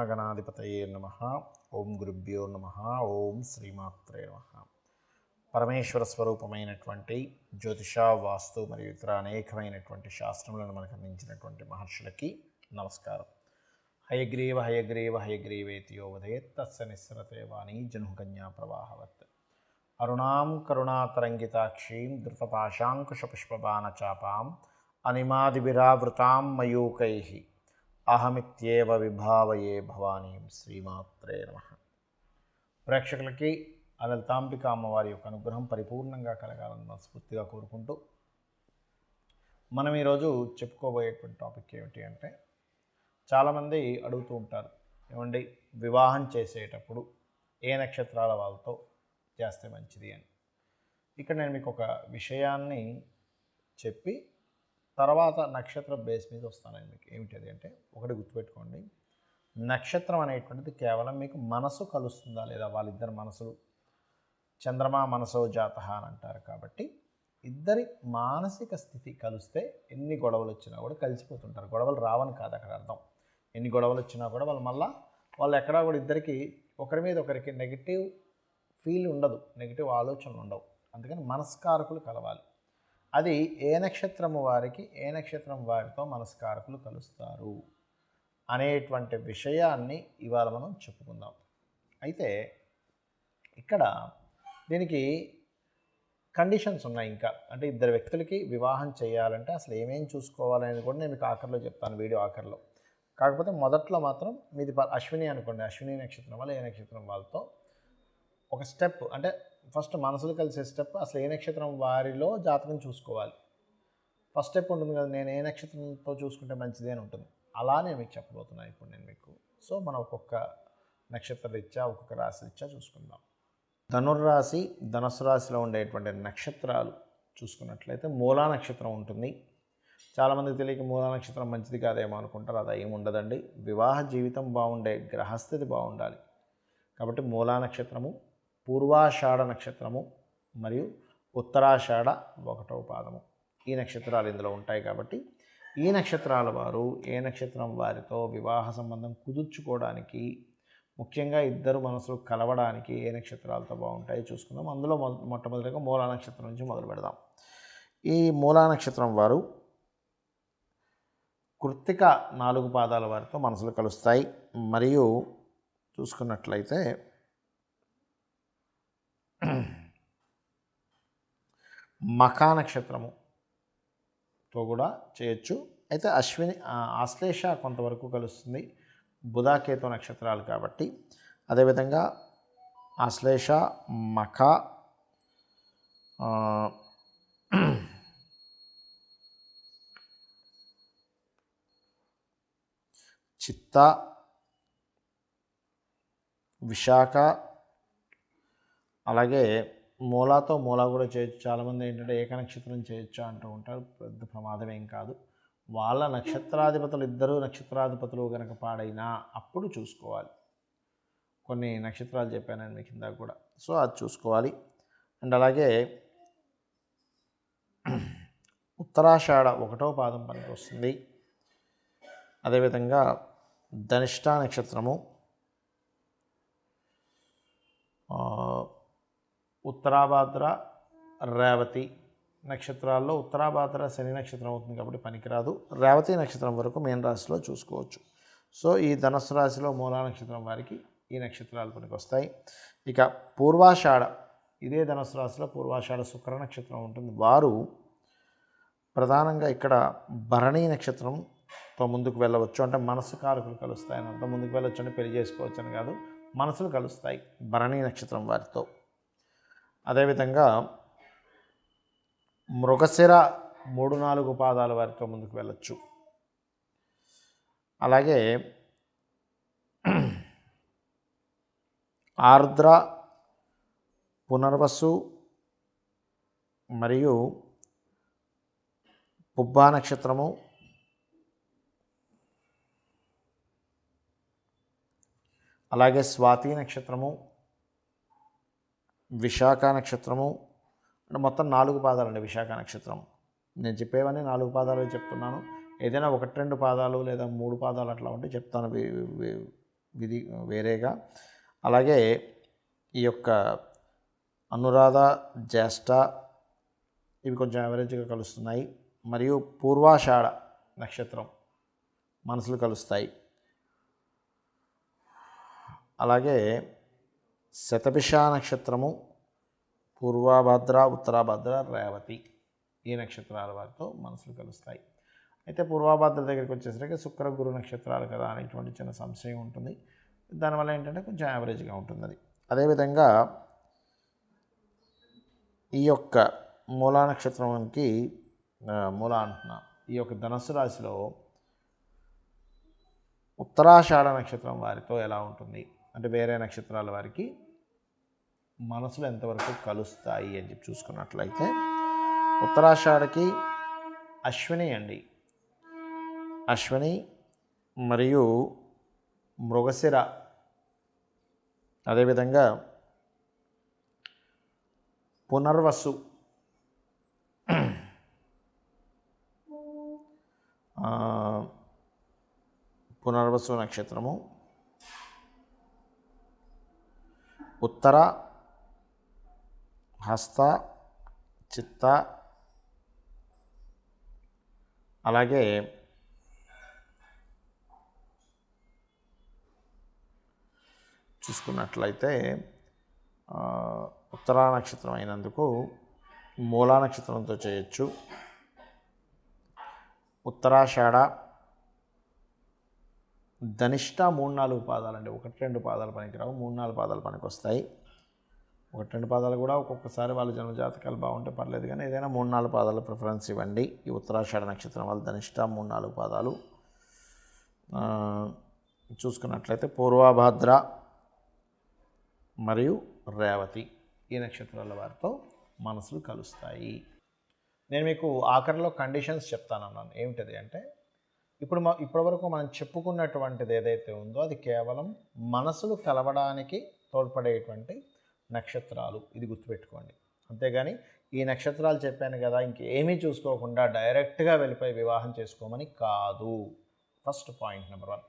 మహాగణాధిపతయే నమః. ఓం గురుభ్యో నమః. ఓం శ్రీమాత్రే నమః. పరమేశ్వర స్వరూపమైనటువంటి జ్యోతిష, వాస్తు మరియు ఇతర అనేకమైనటువంటి శాస్త్రములను మనకు అందించినటువంటి మహర్షులకి నమస్కారం. హయగ్రీవ హయగ్రీవ హయగ్రీవేతియో ఉదయేత్ తస్య నిస్సరతే వాణీ జనుకన్యా ప్రవాహవత్. అరుణాం కరుణాతరంగితాక్షీం ధృతపాశాంకుశపుష్పబాణచాపాం అనిమాదిభిరావృతాం మయూకైః అహమిత్యేవ విభావయే భవానీం. శ్రీమాత్రే నమః. ప్రేక్షకులకి ఆ లలితాంబిక అమ్మవారి యొక్క అనుగ్రహం పరిపూర్ణంగా కలగాలని మనస్ఫూర్తిగా కోరుకుంటూ మనం ఈరోజు చెప్పుకోబోయేటువంటి టాపిక్ ఏమిటి అంటే, చాలామంది అడుగుతూ ఉంటారు, ఏమండి వివాహం చేసేటప్పుడు ఏ నక్షత్రాల వాళ్ళతో చేస్తే మంచిది అని. ఇక్కడ నేను మీకు ఒక విషయాన్ని చెప్పి తర్వాత నక్షత్ర బేస్ మీద వస్తానండి. మీకు ఏమిటి అంటే, ఒకటి గుర్తుపెట్టుకోండి, నక్షత్రం అనేటువంటిది కేవలం మీకు మనసు కలుస్తుందా లేదా, వాళ్ళిద్దరి మనసులు చంద్రమా మనసో జాతః అని అంటారు. కాబట్టి ఇద్దరి మానసిక స్థితి కలిస్తే ఎన్ని గొడవలు వచ్చినా కూడా కలిసిపోతుంటారు. గొడవలు రావని కాదు అక్కడ అర్థం. ఎన్ని గొడవలు వచ్చినా కూడా వాళ్ళు ఎక్కడా కూడా ఇద్దరికి ఒకరి మీద ఒకరికి నెగిటివ్ ఫీల్ ఉండదు, నెగిటివ్ ఆలోచనలు ఉండవు. అందుకని మనస్కారకులు కలవాలి. అది ఏ నక్షత్రము వారికి ఏ నక్షత్రం వారితో మనస్కారకులు కలుస్తారు అనేటువంటి విషయాన్ని ఇవాళ మనం చెప్పుకుందాం. అయితే ఇక్కడ దీనికి కండిషన్స్ ఉన్నాయి. ఇంకా అంటే ఇద్దరు వ్యక్తులకి వివాహం చేయాలంటే అసలు ఏమేమి చూసుకోవాలనేది కూడా నేను మీకు ఆఖరిలో చెప్తాను, వీడియో ఆఖరిలో. కాకపోతే మొదట్లో మాత్రం మీది అశ్విని అనుకోండి, అశ్విని నక్షత్రం వల్ల ఏ నక్షత్రం వాళ్ళతో ఒక స్టెప్, అంటే ఫస్ట్ మనసులు కలిసే స్టెప్, అసలు ఏ నక్షత్రం వారిలో జాతకం చూసుకోవాలి. ఫస్ట్ స్టెప్ ఉంటుంది కదా, నేను ఏ నక్షత్రంతో చూసుకుంటే మంచిది అని ఉంటుంది. అలా నేను మీకు చెప్పబోతున్నాను ఇప్పుడు నేను మీకు. సో మనం ఒక్కొక్క నక్షత్ర రీత్యా ఒక్కొక్క రాశి రీత్యా చూసుకుందాం. ధనుర్రాశి, ధనుసు రాశిలో ఉండేటువంటి నక్షత్రాలు చూసుకున్నట్లయితే మూలా నక్షత్రం ఉంటుంది. చాలామందికి తెలియక మూలా నక్షత్రం మంచిది కాదేమో అనుకుంటారు. అది ఏమి ఉండదండి. వివాహ జీవితం బాగుండే గ్రహస్థితి బాగుండాలి. కాబట్టి మూలా నక్షత్రము, పూర్వాషాఢ నక్షత్రము మరియు ఉత్తరాషాఢ 1వ పాదము, ఈ నక్షత్రాలు ఇందులో ఉంటాయి. కాబట్టి ఈ నక్షత్రాల వారు ఏ నక్షత్రం వారితో వివాహ సంబంధం కుదుర్చుకోవడానికి, ముఖ్యంగా ఇద్దరు మనసులు కలవడానికి ఏ నక్షత్రాలతో బాగుంటాయో చూసుకుందాం. అందులో మొట్టమొదటిగా మూలా నక్షత్రం నుంచి మొదలు పెడదాం. ఈ మూలా నక్షత్రం వారు కృత్తిక 4 పాదాల వారితో మనసులు కలుస్తాయి. మరియు చూసుకున్నట్లయితే మఖా నక్షత్రముతో కూడా చేయొచ్చు. అయితే అశ్విని, ఆశ్లేష కొంతవరకు కలుస్తుంది, బుధాకేతు నక్షత్రాలు కాబట్టి. అదేవిధంగా ఆశ్లేష, మఖ, చిత్త, విశాఖ, అలాగే మూలాతో మూలా కూడా చేయొచ్చు. చాలామంది ఏంటంటే ఏక నక్షత్రం చేయొచ్చు అంటూ ఉంటారు. పెద్ద ప్రమాదం ఏం కాదు. వాళ్ళ నక్షత్రాధిపతులు, ఇద్దరు నక్షత్రాధిపతులు కనుక పాడైనా అప్పుడు చూసుకోవాలి. కొన్ని నక్షత్రాలు చెప్పాను మీకు కింద కూడా, సో అది చూసుకోవాలి. అండ్ అలాగే ఉత్తరాషాఢ 1వ పాదం పనికి వస్తుంది. అదేవిధంగా ధనిష్ట నక్షత్రము, ఉత్తరాభాద్ర, రేవతి నక్షత్రాల్లో ఉత్తరాభాద్ర శని నక్షత్రం అవుతుంది కాబట్టి పనికిరాదు. రేవతి నక్షత్రం వరకు మీన రాశిలో చూసుకోవచ్చు. సో ఈ ధనుసు రాశిలో మూలా నక్షత్రం వారికి ఈ నక్షత్రాలు పనికి వస్తాయి. ఇక పూర్వాషాఢ, ఇదే ధనుసు రాశిలో పూర్వాషాఢ శుక్ర నక్షత్రం ఉంటుంది. వారు ప్రధానంగా ఇక్కడ భరణీ నక్షత్రంతో ముందుకు వెళ్ళవచ్చు. అంటే మనసు కారకులు కలుస్తాయని అంత ముందుకు వెళ్ళొచ్చు, అంటే పెళ్లి చేసుకోవచ్చు అని కాదు, మనసులు కలుస్తాయి భరణీ నక్షత్రం వారితో. అదేవిధంగా మృగశిర 3-4 పాదాల వారితో ముందుకు వెళ్ళొచ్చు. అలాగే ఆర్ద్ర, పునర్వసు మరియు పుబ్బా నక్షత్రము, అలాగే స్వాతి నక్షత్రము, విశాఖ నక్షత్రము, అంటే మొత్తం 4 పాదాలండి విశాఖ నక్షత్రం. నేను చెప్పేవన్నీ 4 పాదాలు చెప్తున్నాను. ఏదైనా 1-2 పాదాలు లేదా 3 పాదాలు అట్లా ఉంటే చెప్తాను విధి వేరేగా. అలాగే ఈ యొక్క అనురాధ, జ్యేష్ఠ ఇవి కొంచెం యావరేజ్గా కలుస్తున్నాయి. మరియు పూర్వాషాఢ నక్షత్రం మనసులు కలుస్తాయి. అలాగే శతభిష నక్షత్రము, పూర్వభద్ర, ఉత్తరాభద్ర, రేవతి ఈ నక్షత్రాల వారితో మనసులు కలుస్తాయి. అయితే పూర్వభద్ర దగ్గరికి వచ్చేసరికి శుక్ర గురు నక్షత్రాలు కదా అనేటువంటి చిన్న సంశయం ఉంటుంది. దానివల్ల ఏంటంటే కొంచెం యావరేజ్గా ఉంటుంది అది. అదేవిధంగా ఈ యొక్క మూలా నక్షత్రానికి ఈ యొక్క ధనస్సు రాశిలో ఉత్తరాషాఢ నక్షత్రం వారితో ఎలా ఉంటుంది అంటే వేరే నక్షత్రాల వారికి మనసులు ఎంతవరకు కలుస్తాయి అని చెప్పి చూసుకున్నట్లయితే ఉత్తరాషాఢకి అశ్విని అండి, అశ్విని మరియు మృగశిర, అదేవిధంగా పునర్వసు, పునర్వసు నక్షత్రము, ఉత్తర, హస్త, చిత్త, అలాగే చూసుకున్నట్లయితే ఉత్తరా నక్షత్రం అయినందుకు మూలా నక్షత్రంతో చేయొచ్చు. ఉత్తరాషాఢ, ధనిష్ట 3-4 పాదాలండి, 1-2 పాదాలు పనికిరావు, 3-4 పాదాలు పనికి వస్తాయి. 1-2 పాదాలు కూడా ఒక్కొక్కసారి వాళ్ళ జన్మజాతకాలు బాగుంటే పర్లేదు, కానీ ఏదైనా 3-4 పాదాలు ప్రిఫరెన్స్ ఇవ్వండి. ఈ ఉత్తరాషాఢ నక్షత్రం వాళ్ళు ధనిష్ట 3-4 పాదాలు. చూసుకున్నట్లయితే పూర్వభద్ర మరియు రేవతి ఈ నక్షత్రాల వారితో మనసులు కలుస్తాయి. నేను మీకు ఆఖరిలో కండిషన్స్ చెప్తానన్నాను. ఏమిటది అంటే ఇప్పటివరకు మనం చెప్పుకున్నటువంటిది ఏదైతే ఉందో అది కేవలం మనసులు కలవడానికి తోడ్పడేటువంటి నక్షత్రాలు, ఇది గుర్తుపెట్టుకోండి. అంతేగాని ఈ నక్షత్రాలు చెప్పాను కదా ఇంకేమీ చూసుకోకుండా డైరెక్ట్గా వెళ్ళిపోయి వివాహం చేసుకోమని కాదు. First point number 1.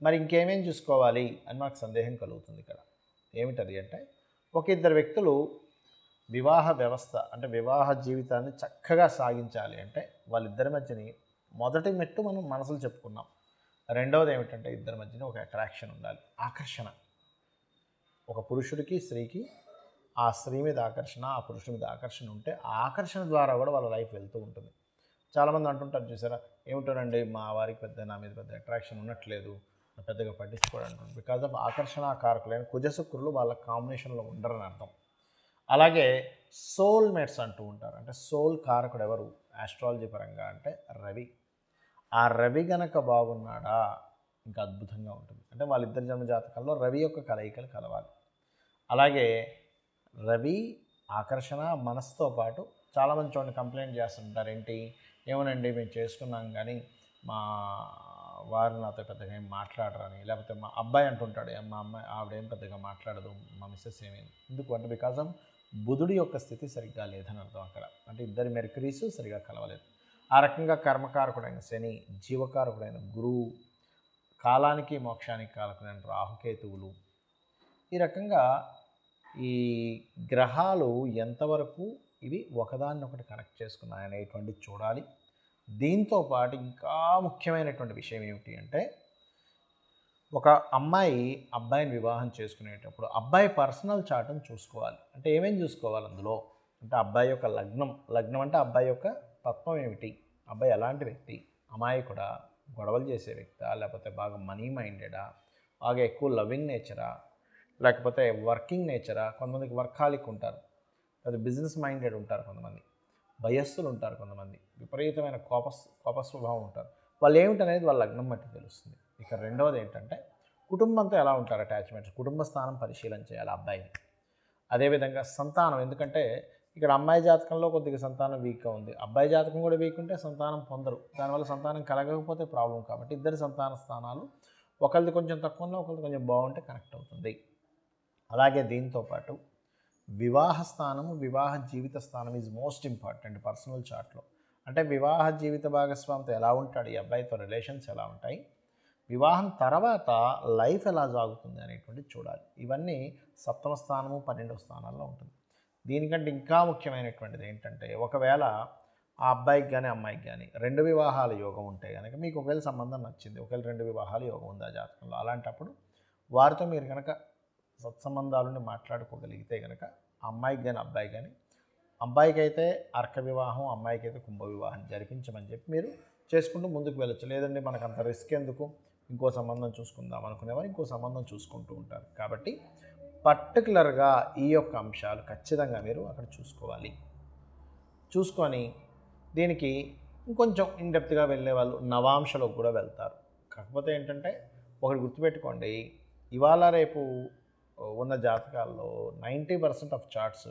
మరి ఇంకేమేం చూసుకోవాలి అని మాకు సందేహం కలుగుతుంది ఇక్కడ. ఏమిటది అంటే ఒక ఇద్దరు వ్యక్తులు వివాహ వ్యవస్థ అంటే వివాహ జీవితాన్ని చక్కగా సాగించాలి అంటే వాళ్ళిద్దరి మధ్యని మొదటి మెట్టు మనం మనసులు చెప్పుకున్నాం. రెండవది ఏమిటంటే ఇద్దరి మధ్యన ఒక అట్రాక్షన్ ఉండాలి, ఆకర్షణ. ఒక పురుషుడికి స్త్రీకి ఆ స్త్రీ మీద ఆకర్షణ, ఆ పురుషుడి మీద ఆకర్షణ ఉంటే ఆ ఆకర్షణ ద్వారా కూడా వాళ్ళ లైఫ్ వెళ్తూ ఉంటుంది. చాలామంది అంటుంటారు చూసారా, ఏమిటోనండి మా వారికి నా మీద పెద్ద అట్రాక్షన్ ఉన్నట్లేదు, పెద్దగా పట్టించుకోవడం అంటుంది. బికాజ్ ఆఫ్ ఆకర్షణ కారకులైన కుజశుక్రులు వాళ్ళ కాంబినేషన్లో ఉండరని అర్థం. అలాగే సోల్మేట్స్ అంటూ ఉంటారు. అంటే సోల్ కారకుడు ఎవరు ఆస్ట్రాలజీ పరంగా అంటే రవి. ఆ రవి గనక బాగున్నాడా ఇంకా అద్భుతంగా ఉంటుంది. అంటే వాళ్ళిద్దరి జన్మ జాతకాల్లో రవి యొక్క కలయికలు కలవాలి. అలాగే రవి ఆకర్షణ మనసుతో పాటు చాలామంది చూడండి కంప్లైంట్ చేస్తుంటారు, ఏంటి ఏమోనండి మేము చేసుకున్నాం కానీ మా వారు నాతో పెద్దగా ఏం మాట్లాడరని, లేకపోతే మా అబ్బాయి అంటుంటాడు మా అమ్మాయి ఆవిడేం పెద్దగా మాట్లాడదు, మా మిస్సెస్ ఏమైంది. ఎందుకు అంటే బికాజ్ ఆఫ్ బుధుడి యొక్క స్థితి సరిగ్గా లేదని అర్థం అక్కడ. అంటే ఇద్దరి మెర్క్యూరీస్ సరిగ్గా కలవలేదు. ఆ రకంగా కర్మకారకుడైన శని, జీవకారకుడైన గురువు, కాలానికి మోక్షానికి కారకుడైన రాహుకేతువులు, ఈ రకంగా ఈ గ్రహాలు ఎంతవరకు ఇవి ఒకదాన్నొకటి కనెక్ట్ చేసుకున్నాయనేటువంటి చూడాలి. దీంతో పాటు ఇంకా ముఖ్యమైనటువంటి విషయం ఏమిటి అంటే ఒక అమ్మాయి అబ్బాయిని వివాహం చేసుకునేటప్పుడు అబ్బాయి పర్సనల్ చార్ట్ని చూసుకోవాలి. అంటే ఏమేమి చూసుకోవాలి అందులో అంటే అబ్బాయి యొక్క లగ్నం అంటే అబ్బాయి యొక్క తత్వం ఏమిటి, అబ్బాయి ఎలాంటి వ్యక్తి, అమాయకుడా, గొడవలు చేసే వ్యక్తా, లేకపోతే బాగా మనీ మైండెడా, బాగా ఎక్కువ లవింగ్ నేచరా, లేకపోతే వర్కింగ్ నేచరా. కొంతమందికి వర్కాలిక్ ఉంటారు, అది బిజినెస్ మైండెడ్ ఉంటారు, కొంతమంది భయస్థులు ఉంటారు, కొంతమంది విపరీతమైన కోప స్వభావం ఉంటారు. వాళ్ళు ఏమిటనేది వాళ్ళ లగ్నం బట్టి తెలుస్తుంది. ఇక రెండవది ఏంటంటే కుటుంబంతో ఎలా ఉంటారు అటాచ్మెంట్స్, కుటుంబ స్థానం పరిశీలన చేయాలి అబ్బాయిని. అదేవిధంగా సంతానం, ఎందుకంటే ఇక్కడ అమ్మాయి జాతకంలో కొద్దిగా సంతానం వీక్గా ఉంది, అబ్బాయి జాతకం కూడా వీక్ ఉంటే సంతానం పొందరు, దానివల్ల సంతానం కలగకపోతే ప్రాబ్లం. కాబట్టి ఇద్దరి సంతాన స్థానాలు ఒకరిది కొంచెం తక్కువ ఉన్నా ఒకరిది కొంచెం బాగుంటే కనెక్ట్ అవుతుంది. అలాగే దీంతోపాటు వివాహ స్థానము, వివాహ జీవిత స్థానం ఈజ్ మోస్ట్ ఇంపార్టెంట్ పర్సనల్ చార్ట్లో. అంటే వివాహ జీవిత భాగస్వామితో ఎలా ఉంటాడు, ఈ అబ్బాయితో రిలేషన్స్ ఎలా ఉంటాయి, వివాహం తర్వాత లైఫ్ ఎలా సాగుతుంది అనేటువంటిది చూడాలి. ఇవన్నీ సప్తమ స్థానము 12వ స్థానాల్లో ఉంటుంది. దీనికంటే ఇంకా ముఖ్యమైనటువంటిది ఏంటంటే, ఒకవేళ ఆ అబ్బాయికి కానీ అమ్మాయికి కానీ 2 వివాహాల యోగం ఉంటే కనుక, మీకు ఒకవేళ సంబంధం నచ్చింది, ఒకవేళ 2 వివాహాల యోగం ఉంది ఆ జాతకంలో, అలాంటప్పుడు వారితో మీరు కనుక సత్సంబంధాలను మాట్లాడుకోగలిగితే కనుక, అమ్మాయికి కానీ అబ్బాయికి కానీ, అబ్బాయికి అయితే అర్క వివాహం, అమ్మాయికి అయితే కుంభ వివాహం జరిపించమని చెప్పి మీరు చేసుకుంటూ ముందుకు వెళ్ళొచ్చు. లేదండి మనకు అంత రిస్క్ ఎందుకు, ఇంకో సంబంధం చూసుకుందాం అనుకునేవారు ఇంకో సంబంధం చూసుకుంటూ ఉంటారు. కాబట్టి పర్టికులర్గా ఈ యొక్క అంశాలు ఖచ్చితంగా మీరు అక్కడ చూసుకోవాలి. చూసుకొని దీనికి ఇంకొంచెం ఇన్డెప్త్గా వెళ్ళే వాళ్ళు నవాంశలోకి కూడా వెళ్తారు. కాకపోతే ఏంటంటే ఒకటి గుర్తుపెట్టుకోండి, ఇవాళ రేపు ఉన్న జాతకాల్లో 90% ఆఫ్ చార్ట్స్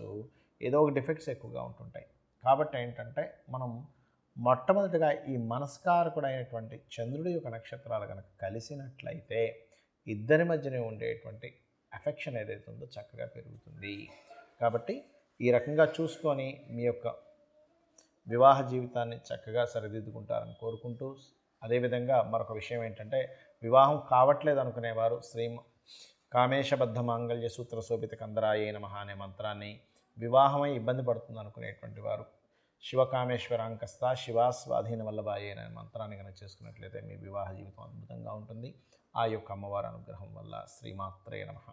ఏదో ఒక డిఫెక్ట్స్ ఎక్కువగా ఉంటుంటాయి. కాబట్టి ఏంటంటే మనం మొట్టమొదటిగా ఈ మనస్కారకుడైనటువంటి చంద్రుడి యొక్క నక్షత్రాలు కనుక కలిసినట్లయితే ఇద్దరి మధ్యనే ఉండేటువంటి అఫెక్షన్ ఏదైతే ఉందో చక్కగా పెరుగుతుంది. కాబట్టి ఈ రకంగా చూసుకొని మీ యొక్క వివాహ జీవితాన్ని చక్కగా సరిదిద్దుకుంటారని కోరుకుంటూ, అదేవిధంగా మరొక విషయం ఏంటంటే, వివాహం కావట్లేదు అనుకునేవారు కామేశబద్ధ మాంగళ్య సూత్ర శోభిత కందరాయే నమః అనే మంత్రాన్ని, వివాహమై ఇబ్బంది పడుతుంది అనుకునేటువంటి వారు శివకామేశ్వరాంకస్త శివాస్వాధీన వల్లభాయే అనే మంత్రాన్ని కనుక చేసుకున్నట్లయితే మీ వివాహ జీవితం అద్భుతంగా ఉంటుంది. ఆ యొక్క అమ్మవారి అనుగ్రహం వల్ల. శ్రీమాత్రే నమః.